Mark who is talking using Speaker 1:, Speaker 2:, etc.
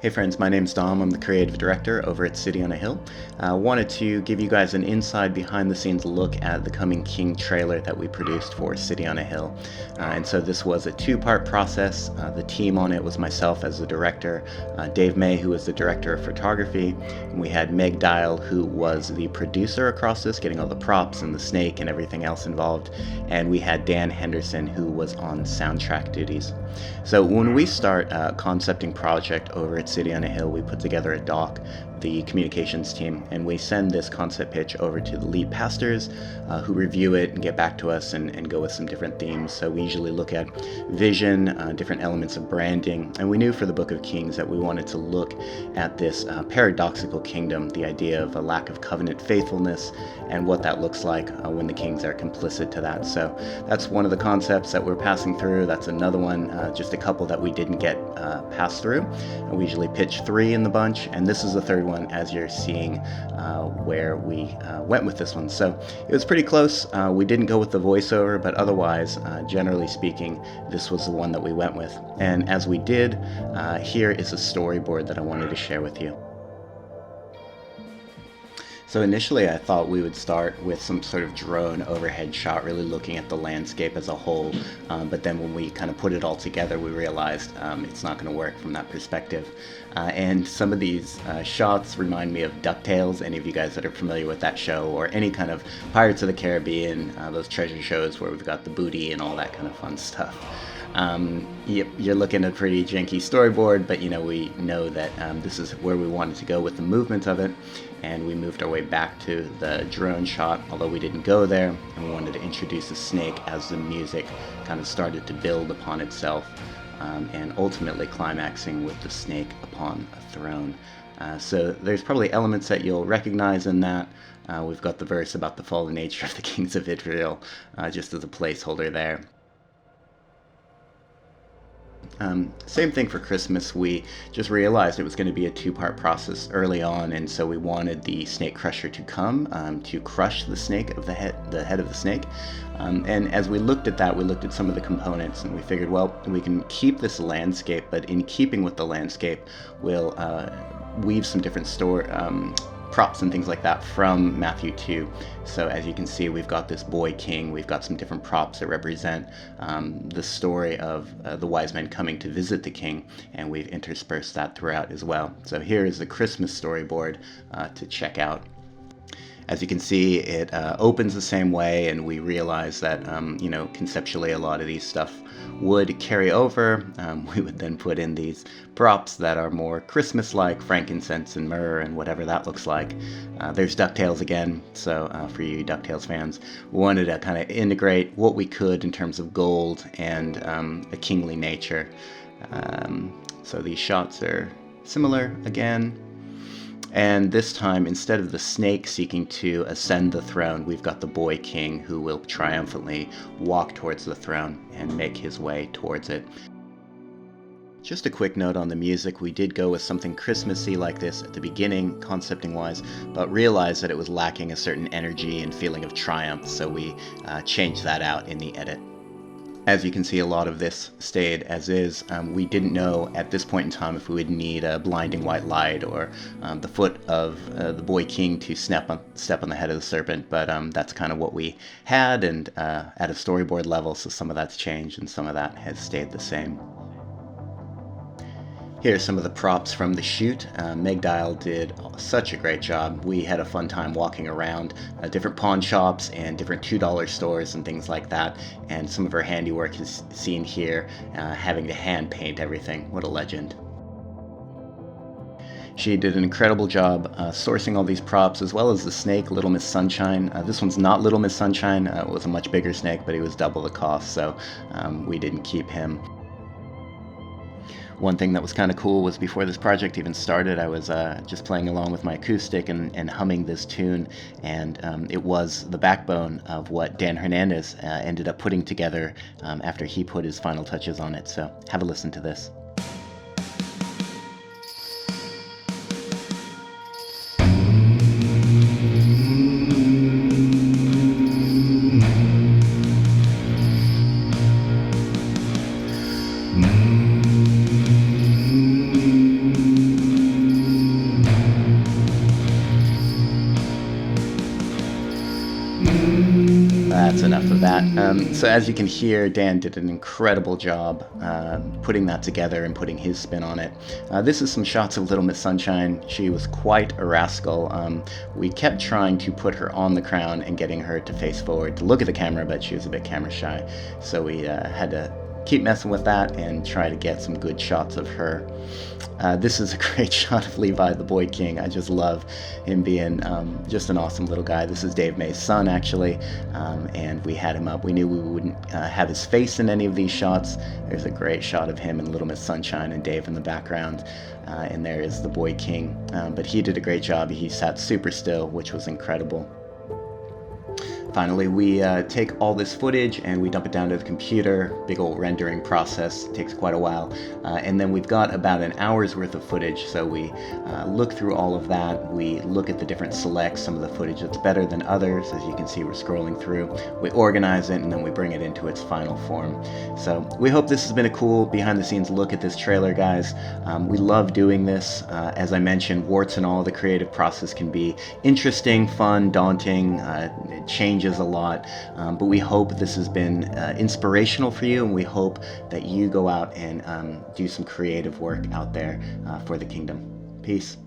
Speaker 1: Hey friends, my name's Dom. I'm the creative director over at City on a Hill. I wanted to give you guys an inside behind the scenes look at the Coming King trailer that we produced for City on a Hill. And so this was a two-part process. The team on it was myself as the director, Dave May, who was the director of photography, and we had Meg Dial, who was the producer across this, getting all the props and the snake and everything else involved, and we had Dan Henderson, who was on soundtrack duties. So when we start a concepting project over at City on a Hill, we put together a doc, the communications team, and we send this concept pitch over to the lead pastors who review it and get back to us and go with some different themes. So we usually look at vision, different elements of branding, and we knew for the Book of Kings that we wanted to look at this paradoxical kingdom, the idea of a lack of covenant faithfulness and what that looks like when the kings are complicit to that. So that's one of the concepts that we're passing through. That's another one, just a couple that we didn't get passed through. We usually pitch 3 in the bunch, and this is the third one as you're seeing where we went with this one. So it was pretty close. We didn't go with the voiceover, but otherwise, generally speaking, this was the one that we went with. And as we did, here is a storyboard that I wanted to share with you. So initially I thought we would start with some sort of drone overhead shot, really looking at the landscape as a whole, but then when we kind of put it all together, we realized it's not going to work from that perspective. And some of these shots remind me of DuckTales, any of you guys that are familiar with that show, or any kind of Pirates of the Caribbean, those treasure shows where we've got the booty and all that kind of fun stuff. Yep, you're looking at a pretty janky storyboard, but we know that this is where we wanted to go with the movement of it, and we moved our way back to the drone shot, although we didn't go there, and we wanted to introduce the snake as the music kind of started to build upon itself, and ultimately climaxing with the snake upon a throne. So there's probably elements that you'll recognize in that. We've got the verse about the fallen nature of the kings of Israel, just as a placeholder there. Same thing for Christmas. We just realized it was going to be a 2-part process early on, and so we wanted the snake crusher to come to crush the snake of the head of the snake. And as we looked at that, we looked at some of the components, and we figured, well, we can keep this landscape, but in keeping with the landscape, we'll weave some different props and things like that from Matthew 2. So as you can see, we've got this boy king, we've got some different props that represent the story of the wise men coming to visit the king, and we've interspersed that throughout as well. So here is the Christmas storyboard to check out. As you can see, it opens the same way, and we realize that, conceptually a lot of these stuff would carry over. We would then put in these props that are more Christmas-like, frankincense and myrrh and whatever that looks like. There's DuckTales again, so for you DuckTales fans, we wanted to kind of integrate what we could in terms of gold and a kingly nature. So these shots are similar again. And this time, instead of the snake seeking to ascend the throne, we've got the boy king who will triumphantly walk towards the throne and make his way towards it. Just a quick note on the music, we did go with something Christmassy like this at the beginning, concepting wise, but realized that it was lacking a certain energy and feeling of triumph, so we changed that out in the edit. As you can see, a lot of this stayed as is. We didn't know at this point in time if we would need a blinding white light or the foot of the boy king to step on the head of the serpent, but that's kind of what we had, and at a storyboard level, so some of that's changed and some of that has stayed the same. Here's some of the props from the shoot. Meg Dial did such a great job. We had a fun time walking around different pawn shops and different $2 stores and things like that, and some of her handiwork is seen here, having to hand paint everything. What a legend. She did an incredible job sourcing all these props, as well as the snake, Little Miss Sunshine. This one's not Little Miss Sunshine. It was a much bigger snake, but he was double the cost, so we didn't keep him. One thing that was kind of cool was before this project even started, I was just playing along with my acoustic and humming this tune, and it was the backbone of what Dan Hernandez ended up putting together after he put his final touches on it. So have a listen to this. that. So as you can hear, Dan did an incredible job putting that together and putting his spin on it. This is some shots of Little Miss Sunshine. She was quite a rascal. We kept trying to put her on the crown and getting her to face forward to look at the camera, but she was a bit camera shy. So we had to keep messing with that and try to get some good shots of her. This is a great shot of Levi the Boy King. I just love him being just an awesome little guy. This is Dave May's son, actually, and we had him up. We knew we wouldn't have his face in any of these shots. There's a great shot of him and Little Miss Sunshine and Dave in the background, and there is the Boy King. But he did a great job. He sat super still, which was incredible. Finally, we take all this footage and we dump it down to the computer. Big old rendering process, takes quite a while. And then we've got about an hour's worth of footage, so we look through all of that. We look at the different selects, some of the footage that's better than others. As you can see, we're scrolling through. We organize it and then we bring it into its final form. So we hope this has been a cool behind-the-scenes look at this trailer, guys. We love doing this. As I mentioned, warts and all, the creative process can be interesting, fun, daunting, it changes a lot, but we hope this has been inspirational for you, and we hope that you go out and do some creative work out there for the kingdom. Peace.